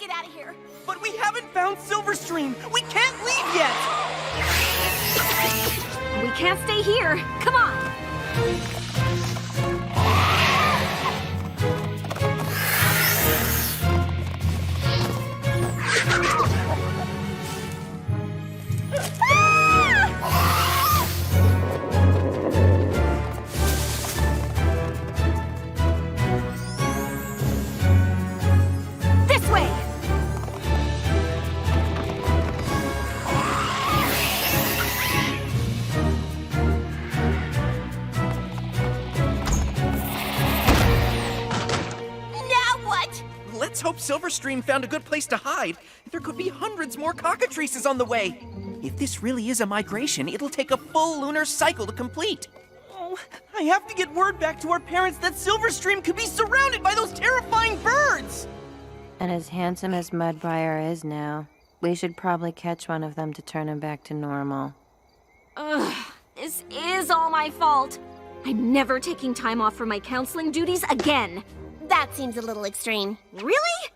get out of here. But we haven't found Silverstream. We can't leave yet. We can't stay here. Come on. This way. Let's hope Silverstream found a good place to hide. There could be hundreds more cockatrices on the way. If this really is a migration, it'll take a full lunar cycle to complete. Oh, I have to get word back to our parents that Silverstream could be surrounded by those terrifying birds! And as handsome as Mudbriar is now, we should probably catch one of them to turn him back to normal. Ugh, this is all my fault. I'm never taking time off from my counseling duties again. That seems a little extreme. Really?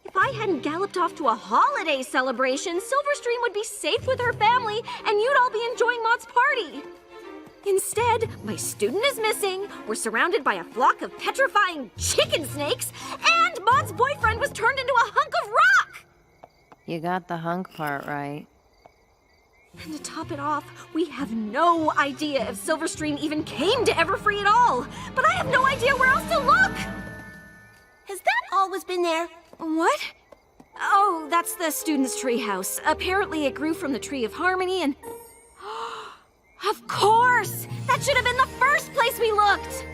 If I hadn't galloped off to a holiday celebration, Silverstream would be safe with her family, and you'd all be enjoying Maud's party. Instead, my student is missing, we're surrounded by a flock of petrifying chicken snakes, and Maud's boyfriend was turned into a hunk of rock! You got the hunk part right. And to top it off, we have no idea if Silverstream even came to Everfree at all. But I have no idea where else to look! Has that always been there? What? Oh, that's the student's treehouse. Apparently it grew from the Tree of Harmony and... Of course! That should have been the first place we looked!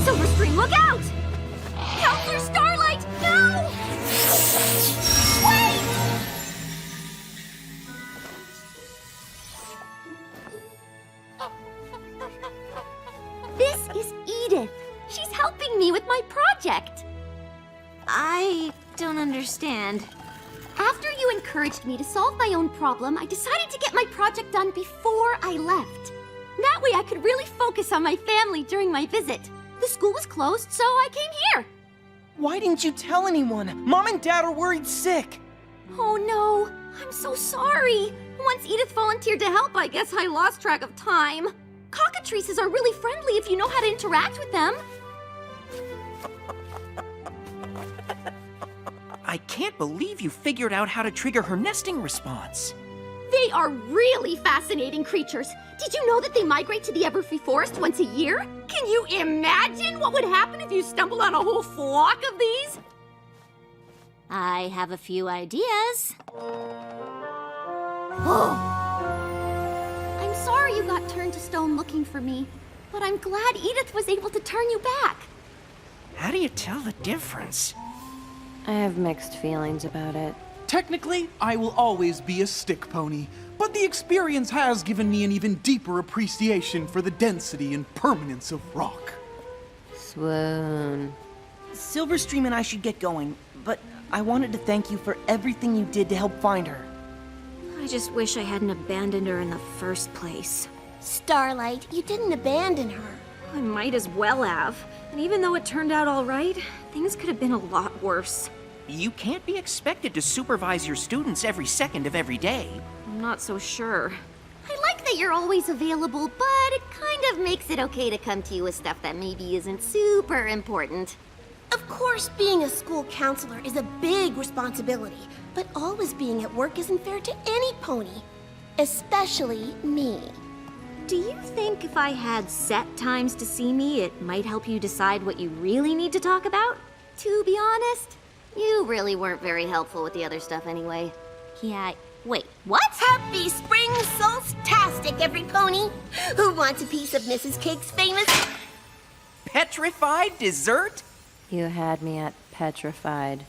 Silverstream, look out! Counselor Starlight, no! Wait! This is Edith. She's helping me with my project. I don't understand. After you encouraged me to solve my own problem, I decided to get my project done before I left. That way I could really focus on my family during my visit. The school was closed, so I came here. Why didn't you tell anyone? Mom and Dad are worried sick. Oh no, I'm so sorry. Once Edith volunteered to help, I guess I lost track of time. Cockatrices are really friendly if you know how to interact with them. I can't believe you figured out how to trigger her nesting response. They are really fascinating creatures. Did you know that they migrate to the Everfree Forest once a year? Can you imagine what would happen if you stumbled on a whole flock of these? I have a few ideas. Oh. I'm sorry you got turned to stone looking for me, but I'm glad Edith was able to turn you back. How do you tell the difference? I have mixed feelings about it. Technically, I will always be a stick pony, but the experience has given me an even deeper appreciation for the density and permanence of rock. Swoon. Silverstream and I should get going, but I wanted to thank you for everything you did to help find her. I just wish I hadn't abandoned her in the first place. Starlight, you didn't abandon her. I might as well have. And even though it turned out all right, things could have been a lot worse. You can't be expected to supervise your students every second of every day. I'm not so sure. I like that you're always available, but it kind of makes it okay to come to you with stuff that maybe isn't super important. Of course, being a school counselor is a big responsibility, but always being at work isn't fair to any pony, especially me. Do you think if I had set times to see me, it might help you decide what you really need to talk about? To be honest, you really weren't very helpful with the other stuff anyway. Yeah, wait, what? Happy Spring Solstastic, every pony! Who wants a piece of Mrs. Cake's famous... Petrified dessert? You had me at petrified.